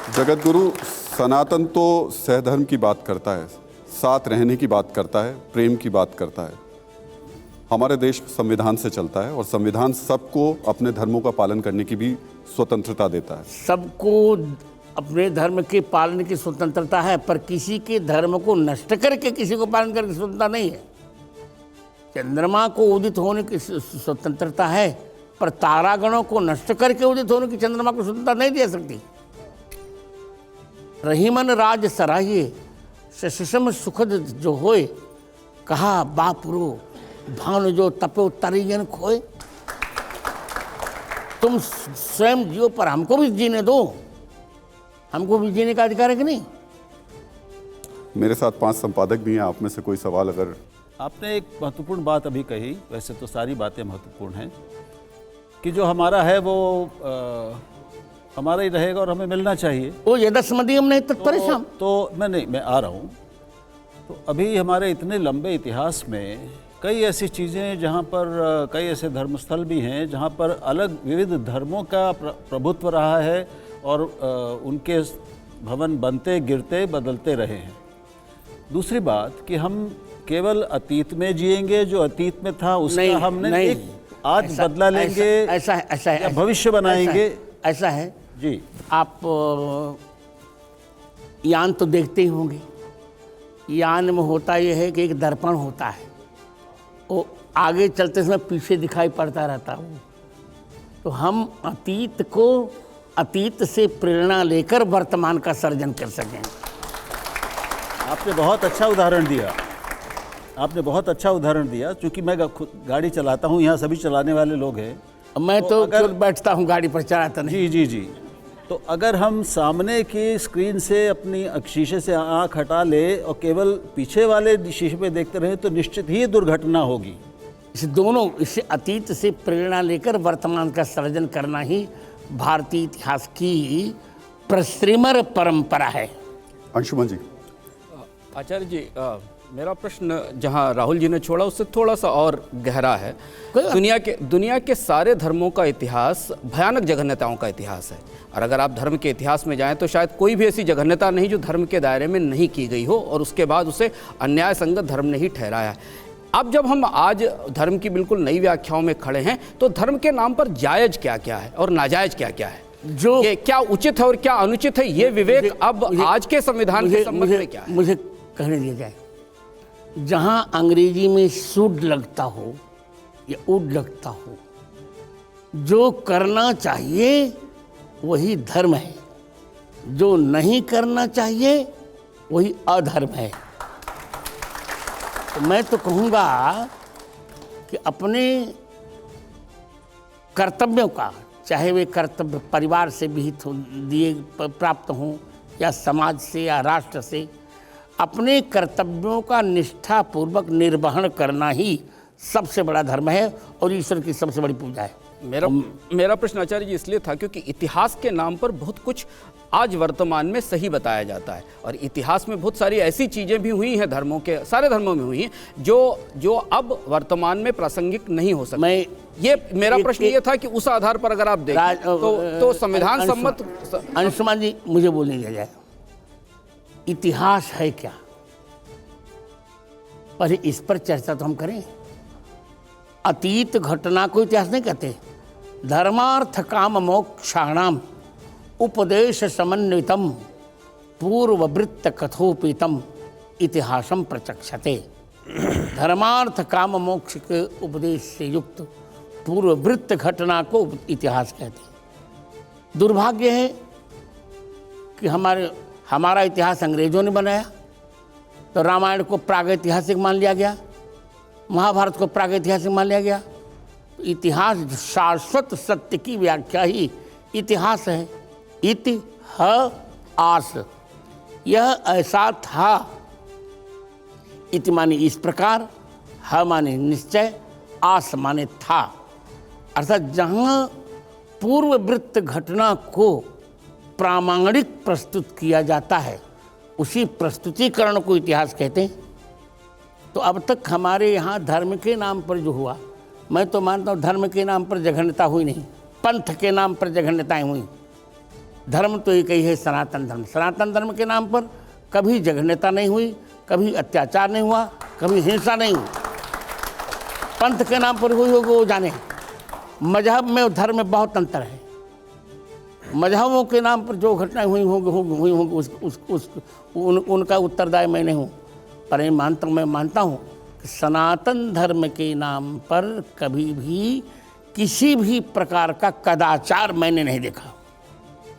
जगत गुरु सनातन तो सहधर्म की बात करता है, साथ रहने की बात करता है, प्रेम की बात करता है। हमारे देश संविधान से चलता है और संविधान सबको अपने धर्मों का पालन करने की भी स्वतंत्रता देता है। सबको अपने धर्म के पालन की स्वतंत्रता है, पर किसी के धर्म को नष्ट करके किसी को पालन करने की स्वतंत्रता नहीं है। चंद्रमा को उदित होने की स्वतंत्रता है, पर तारागणों को नष्ट करके उदित होने की चंद्रमा को स्वतंत्रता नहीं दे सकती। रहीमन राज सराहिए सुषम सुखद जो होए, कहा बापुरो भानु जो तपो तरियन खोए। तुम स्वयं जियो पर हमको भी जीने दो, हमको भी जीने का अधिकार है कि नहीं? मेरे साथ 5 संपादक भी हैं, आप में से कोई सवाल अगर। आपने एक महत्वपूर्ण बात अभी कही, वैसे तो सारी बातें महत्वपूर्ण हैं, कि जो हमारा है वो हमारा ही रहेगा और हमें मिलना चाहिए। वो यदस्मदीयम नहीं तत्परेशम। तो मैं आ रहा हूँ। तो अभी हमारे इतने लंबे इतिहास में कई ऐसी चीज़ें जहाँ पर कई ऐसे धर्मस्थल भी हैं जहाँ पर अलग विविध धर्मों का प्रभुत्व रहा है और उनके भवन बनते गिरते बदलते रहे हैं। दूसरी बात कि हम केवल अतीत में जिएंगे, जो अतीत में था उसका हमने नहीं, एक आज बदला लेंगे, ऐसा है या भविष्य बनाएंगे। ऐसा है जी, आप यान तो देखते ही होंगे। यान में होता यह है कि एक दर्पण होता है, वो आगे चलते समय पीछे दिखाई पड़ता रहता है। तो हम अतीत से प्रेरणा लेकर वर्तमान का सर्जन कर सकें। आपने बहुत अच्छा उदाहरण दिया। आपने बहुत अच्छा उदाहरण दिया। चूँकि मैं गाड़ी चलाता हूँ, यहाँ सभी चलाने वाले लोग हैं। मैं तो अगर बैठता हूँ गाड़ी पर, चलाता नहीं। जी। तो अगर हम सामने की स्क्रीन से अपनी शीशे से आँख हटा ले और केवल पीछे वाले शीशे पे देखते रहे तो निश्चित ही दुर्घटना होगी। इससे अतीत से प्रेरणा लेकर वर्तमान का सर्जन करना ही भारतीय इतिहास की प्रश्रिमर परंपरा है। अंशुमन जी। आचार्य जी, मेरा प्रश्न जहां राहुल जी ने छोड़ा उससे थोड़ा सा और गहरा है। दुनिया के सारे धर्मों का इतिहास भयानक जघन्यताओं का इतिहास है, और अगर आप धर्म के इतिहास में जाएं तो शायद कोई भी ऐसी जघन्यता नहीं जो धर्म के दायरे में नहीं की गई हो और उसके बाद उसे अन्याय संगत धर्म ने ही ठहराया है। अब जब हम आज धर्म की बिल्कुल नई व्याख्याओं में खड़े हैं तो धर्म के नाम पर जायज क्या क्या है और नाजायज क्या क्या है, जो क्या उचित है और क्या अनुचित है, ये विवेक अब आज के संविधान के संबंध में क्या है? मुझे कहने दिया जाए, जहां अंग्रेजी में शुड लगता हो या उड लगता हो, जो करना चाहिए वही धर्म है, जो नहीं करना चाहिए वही अधर्म है। तो मैं तो कहूँगा कि अपने कर्तव्यों का, चाहे वे कर्तव्य परिवार से विहित हो दिए प्राप्त हों या समाज से या राष्ट्र से, अपने कर्तव्यों का निष्ठापूर्वक निर्वहन करना ही सबसे बड़ा धर्म है और ईश्वर की सबसे बड़ी पूजा है। मेरा प्रश्न आचार्य जी इसलिए था क्योंकि इतिहास के नाम पर बहुत कुछ आज वर्तमान में सही बताया जाता है, और इतिहास में बहुत सारी ऐसी चीज़ें भी हुई हैं, धर्मों के सारे धर्मों में हुई हैं, जो अब वर्तमान में प्रासंगिक नहीं हो सकती। मेरा प्रश्न ये था कि उस आधार पर अगर आप देखें तो संविधान सम्मत। अंशुमान जी, मुझे बोलने दिया जाए, इतिहास है क्या, पर इस पर चर्चा तो हम करें। अतीत घटना को इतिहास नहीं कहते। धर्मार्थ काम मोक्षाणाम उपदेश समन्वितम पूर्ववृत्त कथोपितम इतिहासम प्रचक्षते। धर्मार्थ काम मोक्ष के उपदेश से युक्त पूर्ववृत्त घटना को इतिहास कहते हैं। दुर्भाग्य है कि हमारा इतिहास अंग्रेजों ने बनाया, तो रामायण को प्रागैतिहासिक मान लिया गया, महाभारत को प्रागैतिहासिक मान लिया गया। इतिहास शाश्वत सत्य की व्याख्या ही इतिहास है। इतिहास, यह ऐसा था। इति माने इस प्रकार, ह माने निश्चय, आस माने था। अर्थात जहाँ पूर्ववृत्त घटना को प्रामाणिक प्रस्तुत किया जाता है उसी प्रस्तुतिकरण को इतिहास कहते हैं। तो अब तक हमारे यहाँ धर्म के नाम पर जो हुआ, मैं तो मानता हूँ धर्म के नाम पर जघन्यता हुई नहीं, पंथ के नाम पर जघन्यताएं हुई। धर्म तो एक ही है, सनातन धर्म। सनातन धर्म के नाम पर कभी जघन्यता नहीं हुई, कभी अत्याचार नहीं हुआ, कभी हिंसा नहीं हुई। पंथ के नाम पर हुई होगी वो जाने। मजहब में और धर्म में बहुत अंतर है। मजहबों के नाम पर जो घटनाएं हुई होंगी उनका उत्तरदायी मैं नहीं हूँ, पर मैं मानता हूँ कि सनातन धर्म के नाम पर कभी भी किसी भी प्रकार का कदाचार मैंने नहीं देखा।